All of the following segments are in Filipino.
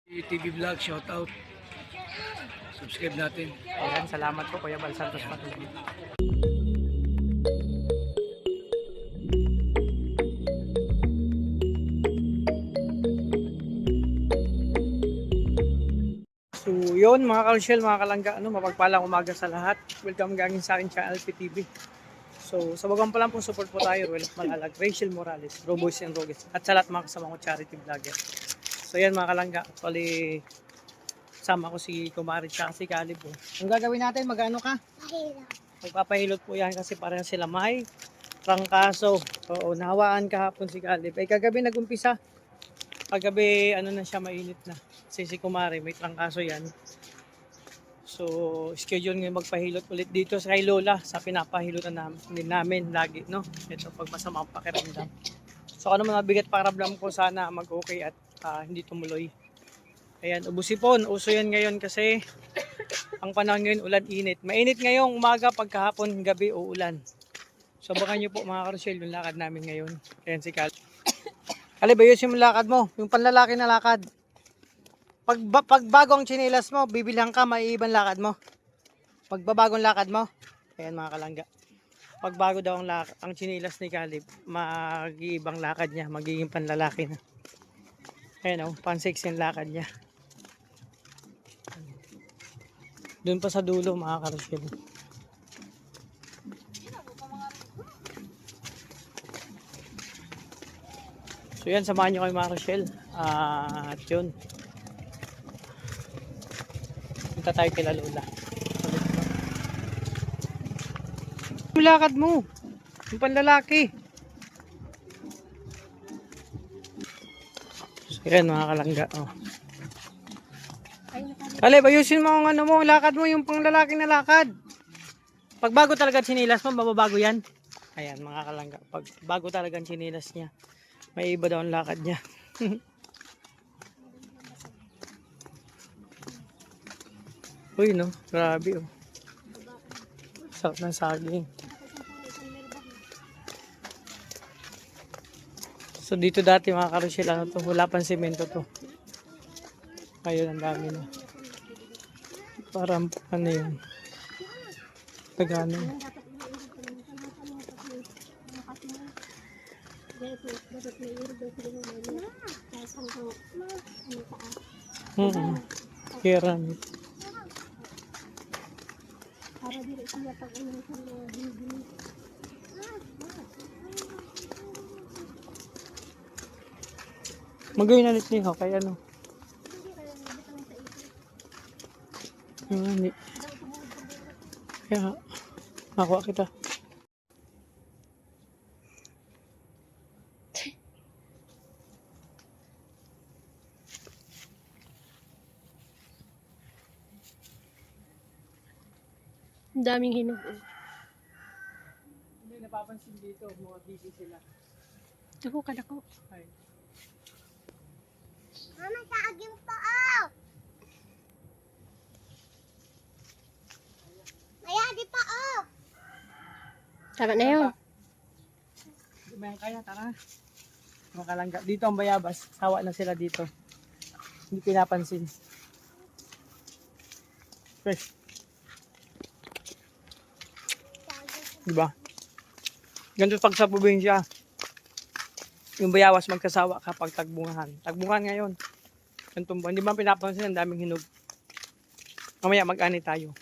TV Vlog, shout out. Subscribe natin. Ayan, salamat po Kuya Bal Santos Patuloy. So yun mga ka-Rochelle, mga kalangga, mapagpalang umaga sa lahat. Welcome gagawin sa akin channel PTV. So sa bagang pa lang po support po tayo, Ruel Malalag, Rachel Morales, Roboys and Rogues, at sa lahat mga kasama ko charity vlogger. So yan mga kalangga, actually sama ko si Kumari at si Caleb po. Ang gagawin natin, magano ka? Mahirap. Magpapahilot po yan kasi parang sila may trangkaso. Oo, nahawaan kahapon si Caleb. Ay kagabi nagumpisa. Kagabi ano na siya, mainit na. Kasi si Kumari may trangkaso yan. So schedule ngayon magpahilot ulit dito sa kay Lola sa pinapahilotan namin lagi, no? Ito pag masama ang pakiramdam. So ano man mabigat pakiramdam ko, sana mag-okay at hindi tumuloy. Ayan, ubusipon. Uso yan ngayon kasi ang panahon ngayon ulan-init. Mainit ngayong umaga, pagkahapon, gabi o ulan. So baka nyo po mga ka-Rochelle yung lakad namin ngayon. Ayan si Cal. Caleb, ayusin mo lakad mo. Yung panlalaki na lakad. Pag bago ang tsinelas mo, bibilhan ka, maiibang lakad mo. Pagbabagong lakad mo, ayan mga kalangga. Pag bago daw ang tsinelas ni Caleb, mag-iibang lakad niya, magiging panlalaki na. Ayan o, pan-6 yung lakad niya. Doon pa sa dulo mga ka-Rochelle. So yan, samahan nyo kayo mga Rochelle. At yun, punta tayo kila Lola. Yung lakad mo, yung panlalaki. So yan mga kalangga. Oh. Caleb, ayusin mo ang ano mo, lakad mo, yung panglalaki na lakad. Pag bago talaga sinilas mo, mababago yan. Ayan mga kalangga, pag bago talaga sinilas niya, may iba daw ang lakad niya. Uy no, grabe oh. Sarap ng saging. So dito dati mga ka-Rochelle, ano to, wala pang semento to. Ayun, ang dami na. Parang ano yun, Tagano. Keramik. Magawin ulit niyo kaya ano. Hindi. Kaya makuha kita. Ang daming hinog. Hindi napapansin dito, mga busy sila. Ako kada ko. Ay. Mama, saging po oh! Maya, di pa oh! Tama na yun. Hindi ba yan kaya? Tara. Mga kalangga. Dito ang bayabas. Sawa na sila dito. Hindi pinapansin. Fresh. Diba? Ganito pag sa probinsya. Yung bayawas magkasawa kapag tagbungahan. Tagbungahan ngayon. Ganitong buwan. Hindi ba pinapansin, ang daming hinog. Mamaya mag-ani tayo.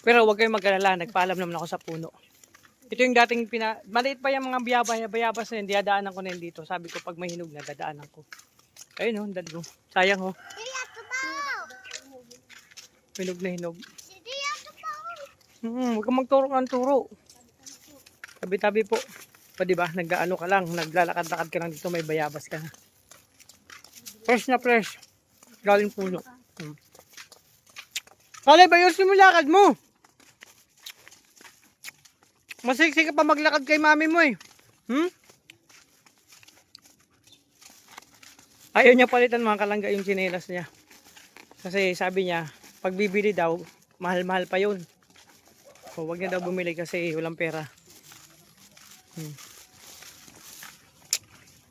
Pero huwag kayong mag-alala. Nagpaalam naman ako sa puno. Ito yung dating maliit pa yung mga bayabas na yun. Diadaanan ko na yun dito. Sabi ko pag may hinog na, dadaanan ko. Ayun o, dalo. Sayang o. Hinog na hinog. Huwag kang magturo ng turo. Tabi-tabi po. Pa diba, nag-ano ka lang, naglalakad-lakad ka lang dito, may bayabas ka na. Fresh na fresh. Galing puno. Caleb, ayusin mo lakad mo. Masiksi ka pa maglakad kay mami mo eh. Ayaw niya palitan mga kalangga yung tsinelas niya. Kasi sabi niya, pag bibili daw, mahal-mahal pa yun. So, wag niya daw bumili kasi walang pera.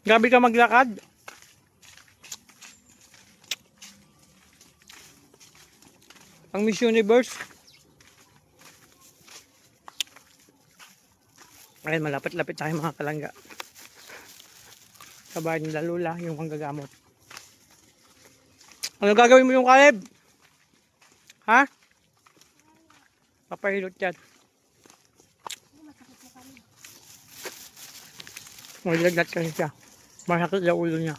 Grabe ka maglakad. Ang Miss Universe. Ayun, malapit-lapit sa aking mga kalangga. Kabahay nila Lula, yung manggagamot. Ano gagawin mo yung Caleb? Ha? Papahilot yan. Maglagnat kasi siya. Masakit yung ulo niya.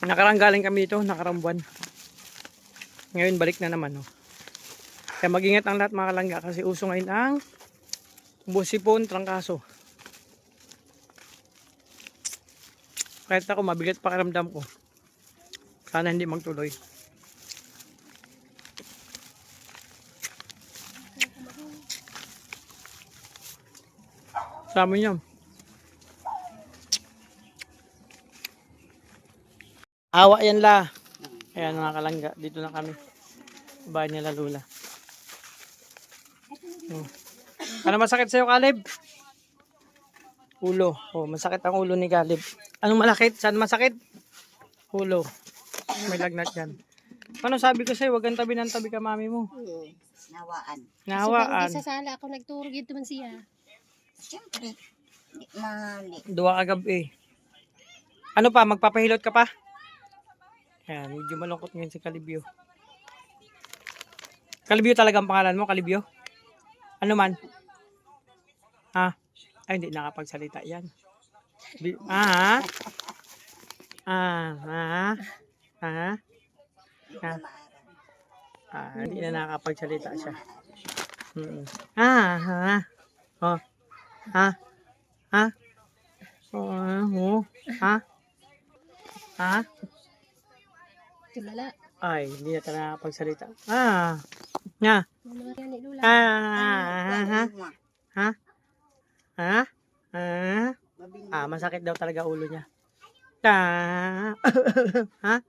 Nakarang galing kami dito, nakarang buwan. Ngayon balik na naman. Oh. Kaya mag-ingat ang lahat mga kalangga kasi uso ngayon ang busipon, trangkaso. Kahit ako mabigat pakiramdam ko. Sana hindi magtuloy. Sama niyo. Awa yan la. Ayan mga kalangga. Dito na kami. Bahay nila Lula. Ano masakit sa'yo, Caleb? Ulo. Oh, masakit ang ulo ni Caleb. Anong malakit? Saan masakit? Ulo. May lagnat yan. Ano sabi ko sa'yo? Huwag kang tabi ng tabi ka mami mo. Nawaan. Nahawaan. Sa sala ako nagturog ito man siya. Siyempre, mali. Duwa ka gabi. Ano pa? Magpapahilot ka pa? Ayan, medyo malungkot ngayon si Calibio. Calibio talaga ang pangalan mo, Calibio? Ano man? Ha? Ay, hindi nakapagsalita yan. Ah? Ah? Ah? Hindi na nakapagsalita siya. Ha? Oh. Ha? Ha? Oh. Ha? Ha? Tulala. Ay, hindi na talaga nakapagsalita. Nga. Mga yan ni Lula. Ha? Ha? Masakit daw talaga ulo niya. Ha?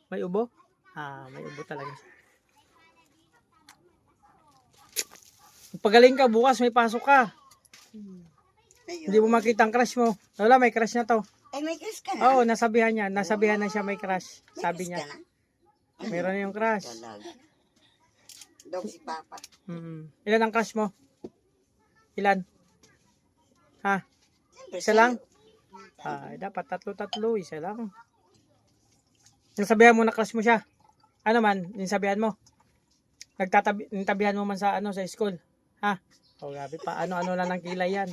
May ubo? May ubo talaga. Pagaling ka, bukas may pasok ka. Hindi mo makita ang crush mo. Wala, may crush na to. Ay, may crush ka na? Oo, nasabihan niya. Nasabihan na siya may crush. Sabi May niya. crush ka na? Meron na yung crush. Talaga. Dog si Papa. Ilan ang crush mo? Ilan? Ha? Siyempre, Isa lang? sa'yo. Dapat tatlo. Isa lang. Nasabihan mo na crush mo siya. Ano man, nasabihan mo? Nagtabihan mo man sa sa school. Ha? O grabe pa. Ano lang ng kilay yan.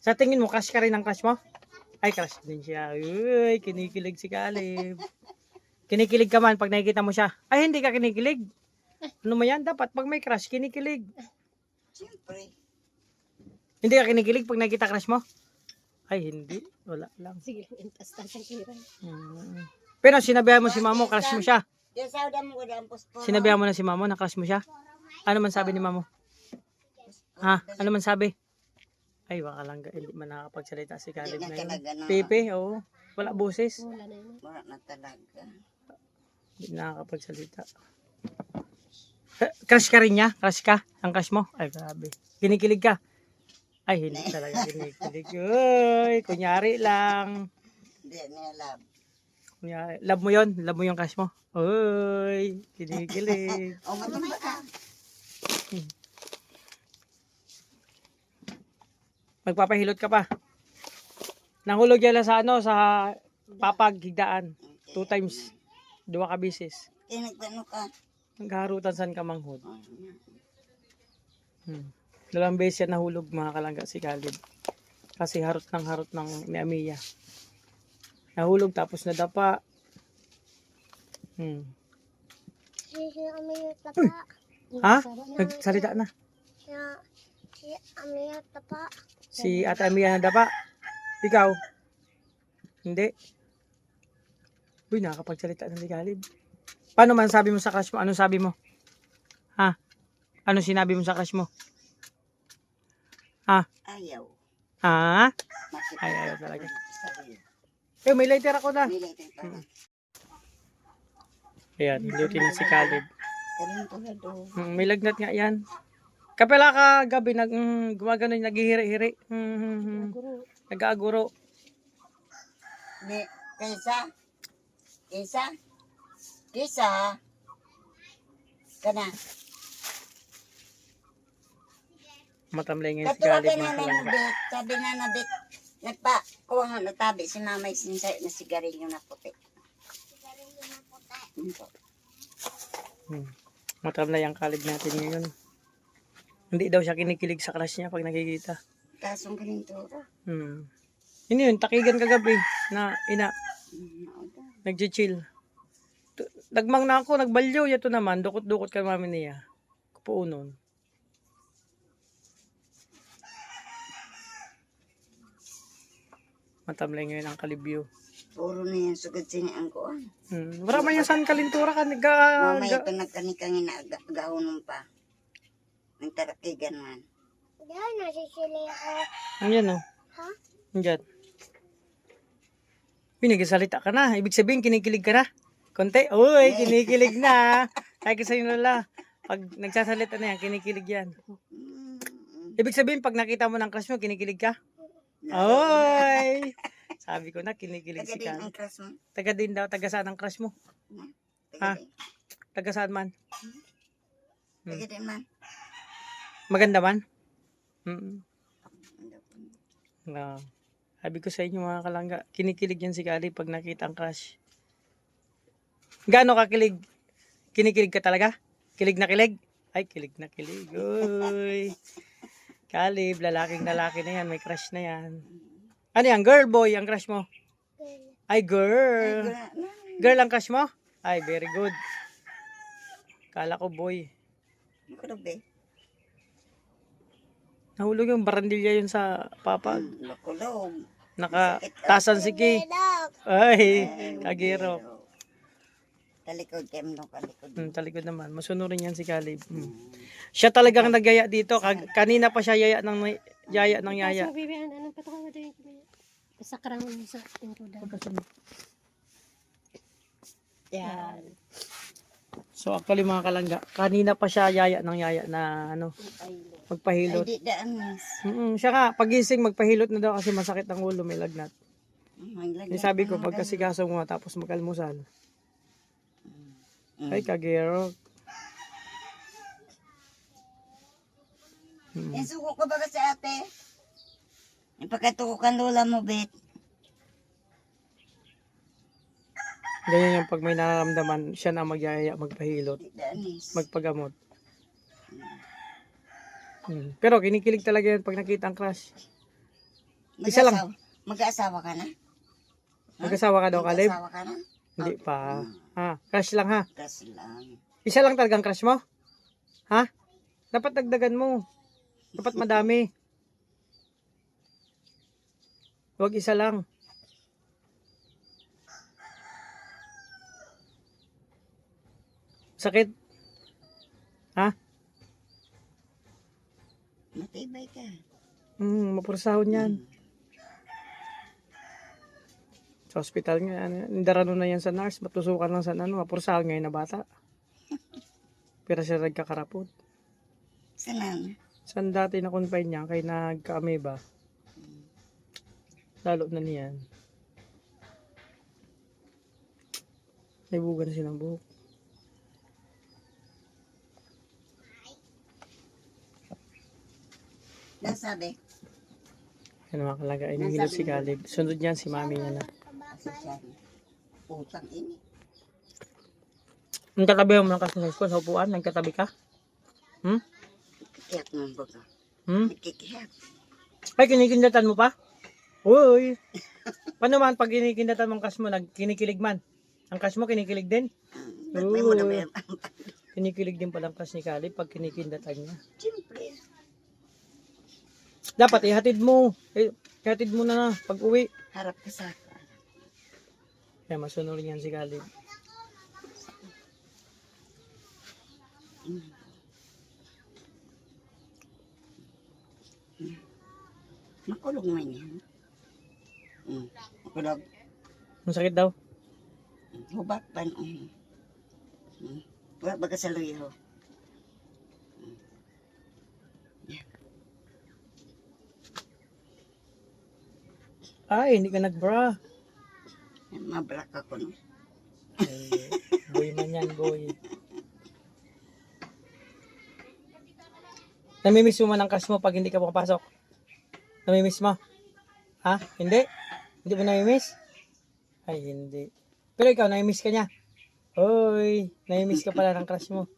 Sa tingin mo, crush ka rin ang crush mo? Ay, crush din siya. Uy, kinikilig si Caleb. Kinikilig ka man pag nakikita mo siya. Ay, hindi ka kinikilig. Ano mo yan? Dapat pag may crush, kinikilig. Siyempre. Hindi ka kinikilig pag nakikita crush mo? Ay, hindi. Wala lang. Sige, intas-tas ang kiray. Pero sinabihan mo si mamo, crush mo siya. Sinabihan mo na si mamo na crush mo siya. Ano man sabi ni mamo? Ha? Ano man sabi? Ay, baka lang hindi man nakakapagsalita si Caleb Hindi na ngayon. talaga na. Pepe, oo. Wala boses. Wala na yun. Wala na talaga. Hindi nakakapagsalita. Crush ka rin niya? Crush ka? Ang crush mo? Ay, grabe. Kinikilig ka? Ay, hindi talaga kinikilig. Uy, kunyari lang. Hindi niya love. Kunyari. Love mo yun? Love mo yung crush mo? Uy, kinikilig. O, matumba ka. Magpapahilot ka pa. Nahulog yan sa sa papag, higdaan. 2 times. 2 ka bisis. Kaya nagpano ka. Nagharutan san ka manghod. O, yan. 2 beses yan nahulog mga kalangga si Caleb. Kasi harot ng ni Amiya. Nahulog tapos nadapa. Si Amiya tapa. Ha? Nagsalita na. Si Amiya tapa. Si Ate Amiya nadapa. Ikaw? Hindi. Uy, nakakapagsalita na si Caleb. Paano man sabi mo sa crush mo? Anong sabi mo? Ha? Ano sinabi mo sa crush mo? Ha? Ayaw. Ha? Makita Ayaw ko talaga. sabi. May lighter ako na. Nilay tayo pa. Ayan, luti na si Caleb. Karin ko na do. May lagnat nga yan. Kapela ka gabi, gumagano, naghihiri-hiri. Guru. Nag-aaguro. Kaysa, kana. Matamlay ngayon si Katuwa Caleb ka mga na kalangga. Bet. Sabi nga na Bet, kuha nga natabi si mamay sinsay na sigarilyo na puti. Matamlay ang Caleb natin ngayon. Hindi daw siya kinikilig sa crush niya pag nakikita. Kasong kanintura. Yun yun, takigan kagabi na ina. Nag-chill. Nagmang na ako, nagbalyo. Yato naman, dukot-dukot ka mami niya. Kupuunon. Matamlay ngayon ang kalibyo. Puro na yan sugad sini ang kuan. Wala man yung saan kalintura ka. Mamaya ito nagkanikangin na gahunong pa. Nagtarakigan man. Yan, nasisili ako. Ayan o. Ha? Andyan. Pinagsalita ka na. Ibig sabihin, kinikilig ka na. Konti. Uy, kinikilig na. Ay kasi yung lola. Pag nagsasalita na yan, kinikilig yan. Ibig sabihin, pag nakita mo ng crush mo, kinikilig ka? Oy! Sabi ko na, kinikilig si Taga din Cal. ang crush mo. Taga din daw, taga saan ang crush mo? Ha? Taga saan man? Taga din man. Maganda man? No. Sabi ko sa inyo mga kalangga, kinikilig yan si Kali pag nakita ang crush. Gaano ka kilig? Kinikilig ka talaga? Kilig na kilig? Ay, kilig na kilig. Uy. Kalib, lalaking lalaki na yan, may crush na yan. Ano yan, girl, boy, ang crush mo? Ay, girl. Girl ang crush mo? Ay, very good. Kala ko boy. Kulobe. Nahulog yung barandilya yun sa papag. Nakulog. Nakatasan si Ki. Ay, kagiro. Talikod kayo mo kalikod. Talikod naman. Masunurin yan si Caleb. Siya talagang nagyaya dito. Kanina pa siya yaya ng yaya. Kaso, baby, anong patukan mo din? Sakrang mo sa tintuda. Yan. So actually mga kalangga, kanina pa siya yaya na ano, magpahilot. Ay, di daan miss. Siya nga, pagising magpahilot na daw kasi masakit ang ulo, may lagnat. Sabi ko, pagkasikaso mo tapos mag-almusal. Ay, kagero. Suko ka ba kasi ate? Ipagkatuko kan lola mo, Bet. Ganyan yung pag may nararamdaman, siya na magyaya, magpahilot, Di daan miss. magpagamot. Pero kinikilig talaga yan pag nakita ang crush. Isa lang. Mag-aasawa ka na? Mag-asawa ka daw, Caleb? Mag-aasawa ka na? Hindi pa. Crush lang ha. Kasi lang. Isa lang talagang crush mo? Ha? Dapat dagdagan mo. Dapat madami. Huwag isa lang. Sakit? Ha? Matibay ka. Mapursahon yan. Sa hospital nga, nindarano na yan sa nurse, matusukan lang sa ano, mapursahon ngayon na bata. Pero siya nagkakarapot. Saan? Saan dati na confine niya, kay nagka-ameba. Lalo na niyan. Naibugan na siya ng buhok. Ano sabi? Yan mga kalaga, ay nahilot si Caleb. Sunod niyan si mami niya na. Utang ini. Nagkatabi mo lang kasi sa upuan, nagkatabi ka? Kikihap mo ba ka? Kikihap. Ay, kinikindatan mo pa? Uy! Paano man pag kinikindatan mong crush mo, kinikilig man? Ang crush mo, kinikilig din? May mo na ba yan? Kinikilig din palang crush ni Caleb pag kinikindatan niya. Siyempre. Dapat ihatid mo. Ihatid mo na pag uwi. Harap ka sa akin. Kaya masunurin yan si Caleb. Makulog man yan. Makulog. Ang sakit daw. Hubak pa. Wala baga sa luyo. Ay, hindi ka nag-bra. Mabrak ako, no? Ay, boy man yan, boy. Namimiss mo man ang crush mo pag hindi ka papasok? Namimiss mo? Ha? Hindi? Hindi mo namimiss? Ay, hindi. Pero ikaw, namimiss ka niya? Hoy, namimiss ka pala ng crush mo.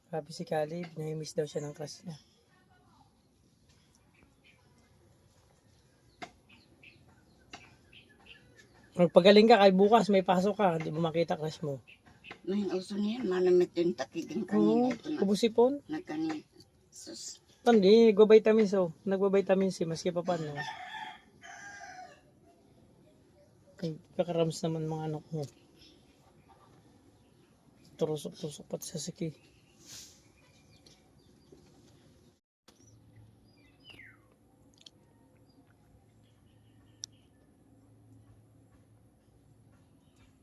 Sabi si Caleb, namimiss daw siya ng crush niya. Magpagaling ka, kay bukas may pasok ka, hindi mo makita crush mo. May uso niyan, manamit yung takiging kanina. Oo, Ito na, ubusipon. nagkanin. Sus, Hindi, nagwa-vitamins oh. Nagwa-vitamin C, maski pa paano. Kakarams naman mga anak mo. Turusok-tusok pati sa siki.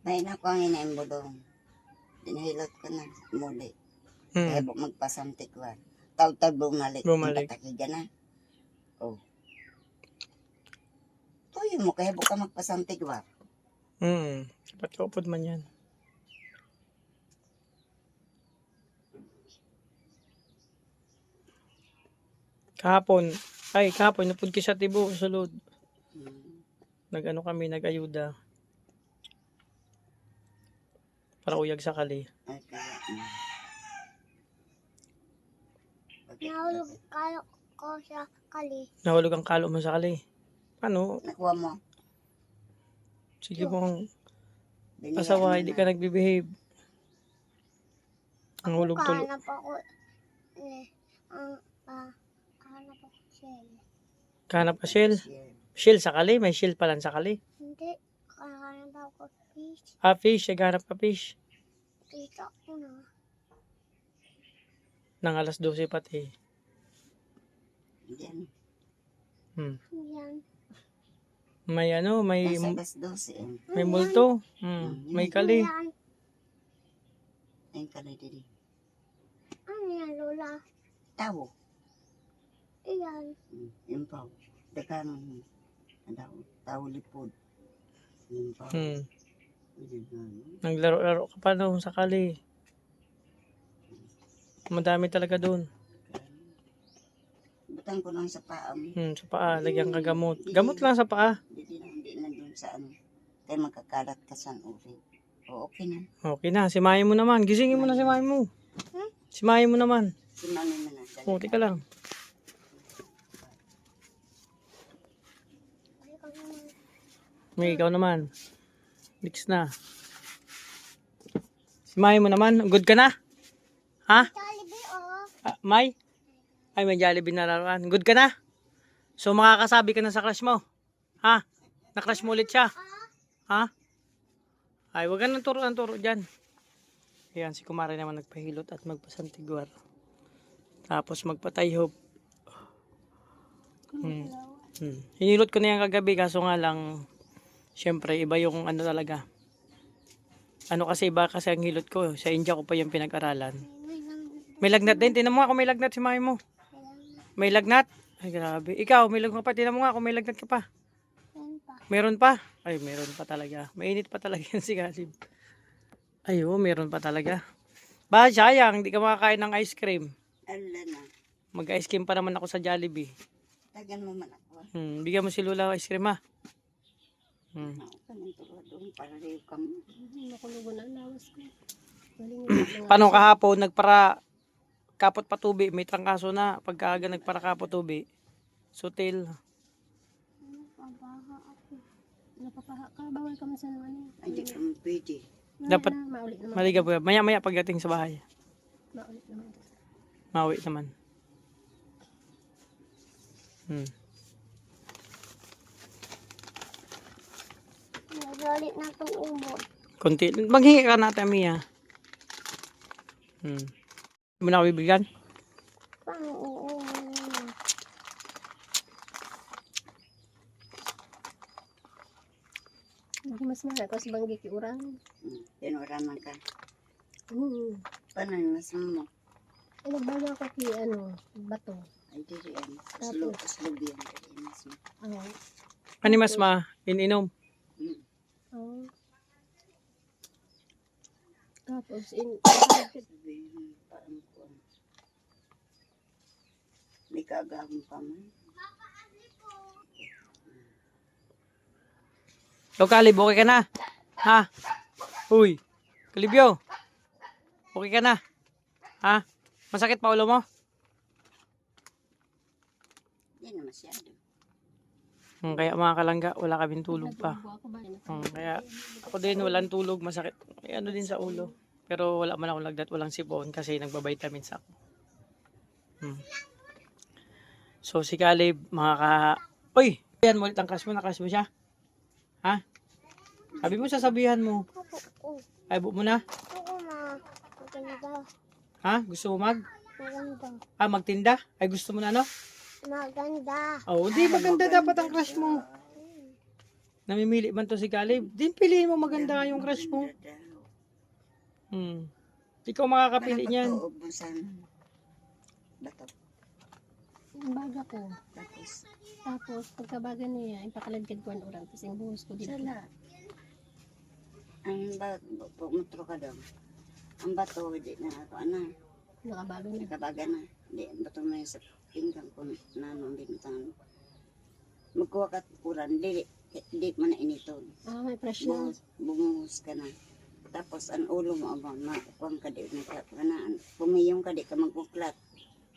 may na ko ang inaimbudong. Dinahilot ko na muli. Kaya magpasantik ba? Taw-taw bumalik. Bumalik. Takiga na. Oh. Tuyo mo, kaya buka magpasantik ba? Dapat kaupod man yan. Kahapon, napud ki sa tibo, sulod. Nag-ano kami, nag-ayuda. Para uyag sa kali. Ay, kaya. Nahulog kayo ko sa kali. Nahulog ang kalo mo sa kali. Paano? Nakuha mo. Sige mong Binigyan asawa, mo hindi na. ka nagbibehave. Ang hulog tulo. Kahanap ako. Kahanap ako siya. Kahanap ka shell. Yeah. Shell sa kali, may shell pala sa kali. Hindi. Kahanap ako fish. Fish, naghanap ka fish. Kita ko na. Nang alas 12 pati. Yan. Yan. May ano, may Nasa alas 12 eh. may multo. May kali. Yan. Ayun ka na dili. Ano yan, Lola? Tawo. Iyan. Yung pao. Dekanon mo. Tawo lipod. Yung pao. Naglaro-laro ka pa nung sa kali. Madami talaga doon. Butang ko lang sa paa mo. Sa paa, lagyan ka gamot. Gamot lang sa paa. Hindi na doon sa ano. Kaya magkakalat ka sa uri. O, okay na. Okay na, simayin mo naman. Gisingin mo na simayin mo. Simayin mo naman. Si mami mo na. Puti ka lang. May ikaw naman. Mix na. Simayin mo naman. Good ka na? Ha? Jollibee, oh. May? Ay, may Jollibee na laruan. Good ka na? So, makakasabi ka na sa crush mo? Ha? Na-crush mo ulit siya? Ha? Ay, wag ka nang turo dyan. Ayan, si Kumari naman nagpahilot at magpasantiguar. Tapos magpatayhop. Hinilot ko na yan kagabi, kaso nga lang, syempre, iba yung ano talaga. Ano kasi, iba kasi ang hilot ko. Sa India ko pa yung pinag-aralan. May lagnat din. Tinan mo nga kung may lagnat si mami mo. May lagnat? Ay, grabe. Ikaw, may lagnat pa. Tinan mo nga kung may lagnat ka pa. Yan pa. Meron pa? Ay, meron pa talaga. Mainit pa talaga yan si Caleb. Ay, oh, meron pa talaga. Ba, sayang. Hindi ka makakain ng ice cream. Ala na. Mag-ice cream pa naman ako sa Jollibee. Tagan mo man ako. Bigyan mo si Lula ice cream, ha? Ako ka nang turo doon para rin ka mo. Nakulugo na ang lawas ko. Galing Paano kahapon, nagpara kapot patubi. May trangkaso na. Pagkaaga nagpara kapot tubi. Sutil. Pabaha ako. napapaha ka. Bawal ka man sa ano. Hindi ka mo pwede. Dapat Maulit naman. maligab ka. Maya-maya pagdating sa bahay. Maulit naman. Mawi naman. Nagalit na itong umot. Kunti. Maghingi ka natin, Mia. Hindi mo na ako bibigyan? Pang uumot. Hindi mas mahal. Kasi banggi ki urang. Pinuraman ka. Hmm. Paano yung mas mo? Ay, nagbago ako ki bato. Ay, diri yan. Tapos? Slug yan. Diri mas mo. Ano. Ano mas ininom? Oh. Tapos, Sabihin, parang kuwan. Di ka agawin pa man. Ikaw, Kalib, okay ka na? Ha? Uy, Kalibyo, okay ka na? Ha? Masakit pa ulo mo? Hindi na masyado. Kaya mga kalangga, wala kaming tulog pa. ako ba? Kaya ako din, walang tulog, masakit. May ano din sa ulo. Pero wala man akong lagdat, walang sipon kasi nagbabitamins ako. So si Caleb, Uy! Yan mo ulit ang crush mo, na-crush mo siya? Ha? Sabi mo, sasabihan mo. Ay, buo mo na? Oo na. Maganda. Ha? Gusto mo Maganda. magtinda? Ay, gusto mo na ano? Maganda. Oh, di maganda dapat ang crush mo. Namimili man to si Caleb. Din piliin mo maganda yung crush mo. Ikaw makakapili niyan. Ubusan. Bato. Baga ko. Tapos, Tapos, pagkabaga niya, ipakalagkad ko ang orang. Tapos, yung buhos ko dito. sala. Ang pumutro ka daw. Ang bato, hindi na ako, Nakabaga na. nakabaga na. Hindi, ang bato na yun sa pinggang ko, nanong bintang. Magkuha ka kuran, di mo na inito. Ah, may fresh na. Bumuhos ka na. Tapos, ang ulo mo, makukuang ka di, pumiyong ka di ka magkuklat.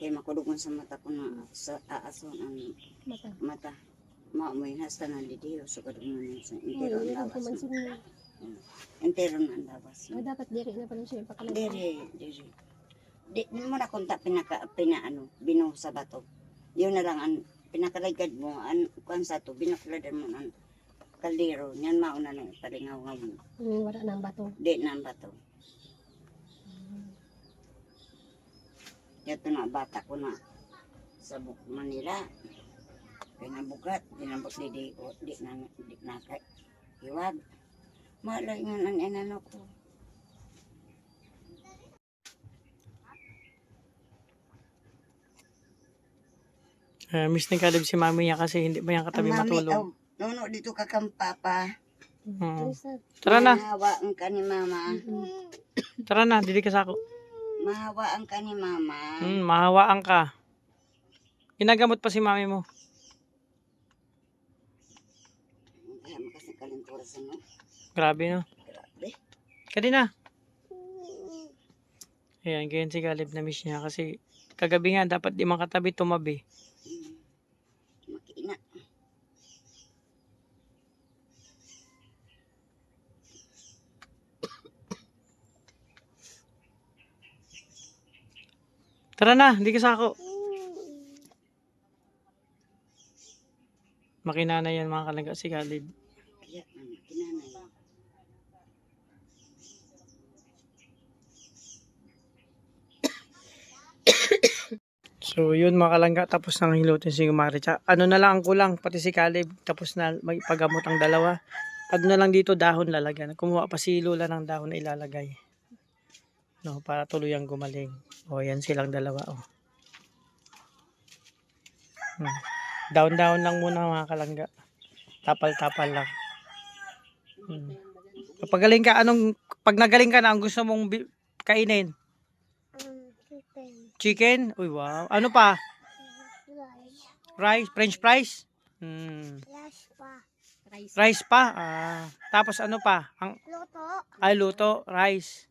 Kaya makudugon sa mata ko na sa aason ang Mata. mata. Maamoy hasta na didiyo. So kadugon na sa Ay, intero ang hindi ko lawas. man siya. Intero na ang lawas. Ah, dapat diri na pala siya ipakalagkad. Diri. Di mo na kunta binuho sa bato. Yun na lang ang pinakalagad mo, kuan sa to, binakladan mo ang kaldero. Yan mauna na palingaw-ngaw mo. Wala na ang bato. Di na ang bato. Ito na bata ko na sa Manila. Pinabugat, dinabot di na iwag. Malay nga ang inano ko. Miss ni Caleb si mami niya kasi hindi ba yan katabi matulog. Nuno dito ka kang papa. Tara na, Mahawaan ka ni mama. tara na, didi ka sa ako. Mahawaan ka ni mama. Mahawaan ka. Ginagamot pa si mami mo. Kaya makasang kalintura sa no. Grabe no. Grabe. Kadi na. Ayan, ganyan si Caleb na miss niya kasi kagabi nga dapat di makatabi tumabi. Makina. Tara na, hindi ka sa ako. Makinana yan mga kalangga si Caleb. Kaya kinanay. So yun mga kalangga, tapos nang hilutin si Kumari. Ano na lang ang kulang, pati si Caleb, tapos na may paggamot ang dalawa. Ano na lang dito, dahon lalagyan. Kumuha pa si Lola ng dahon na ilalagay. No, para tuluyang gumaling. O yan silang dalawa. O. Down-down lang muna mga kalangga. Tapal-tapal lang. Kapag galing ka, pag nagaling ka na, ang gusto mong kainin? Chicken. Chicken? Uy, wow. Ano pa? Rice. Rice? French fries? Rice pa. Rice pa? Tapos ano pa? Luto. Luto. Rice.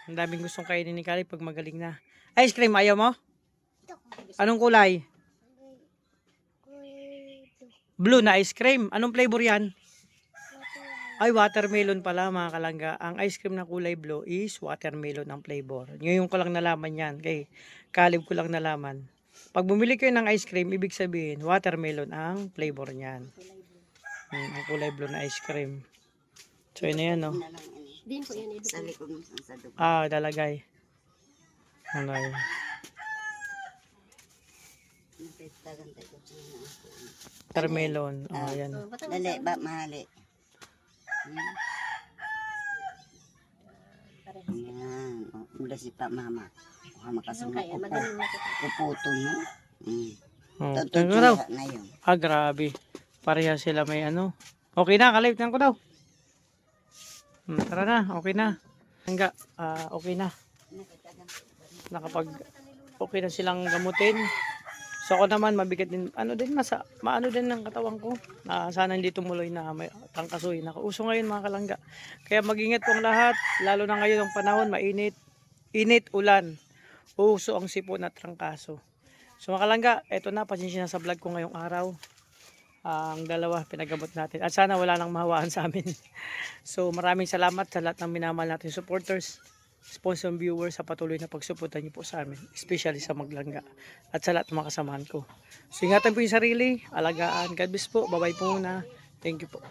Ang daming gustong kainin ni Caleb pag magaling na. Ice cream, ayaw mo? Anong kulay? Blue na ice cream. Anong flavor yan? Ay, watermelon pala mga kalangga. Ang ice cream na kulay blue is watermelon ang flavor. Ngayon ko lang nalaman yan. Kay Caleb ko lang nalaman. Pag bumili kayo ng ice cream, ibig sabihin, watermelon ang flavor niyan. Ang kulay blue na ice cream. So, yun na yan, no? Din po yan Sa ito. likod mo sa dugo. Dalagay. Alay. Nakitagan tayo sa mga. Watermelon. Yan. Dali ba, mahali? Ayan. Mula si pa mama. Baka makasunod Kaya ko po. magaling na kita. Puputo no? Tingnan daw. Na yun. Grabe. Pareha sila may ano. Okay na, Kalib. Tingnan ko daw. Tara na, okay na. Hangga, okay na. Nakapag okay na silang gamutin. So ako naman mabigat din, maano din ng katawan ko. Sana hindi tumuloy na may trangkasoy. Nakauso ngayon mga kalangga. Kaya mag-ingat pong lahat, lalo na ngayon ang panahon, mainit, ulan. Uso ang sipon at trangkaso. So mga kalangga, eto na, pasensya na sa vlog ko ngayong araw. Ang dalawa pinagamot natin. At sana wala nang mahawaan sa amin. So maraming salamat sa lahat ng minamahal natin supporters, sponsor viewers sa patuloy na pagsuporta niyo po sa amin, especially sa Maglangga at sa lahat ng mga kasamahan ko. So ingatan po yung sarili, alagaan. God bless po. Bye-bye po muna. Thank you po.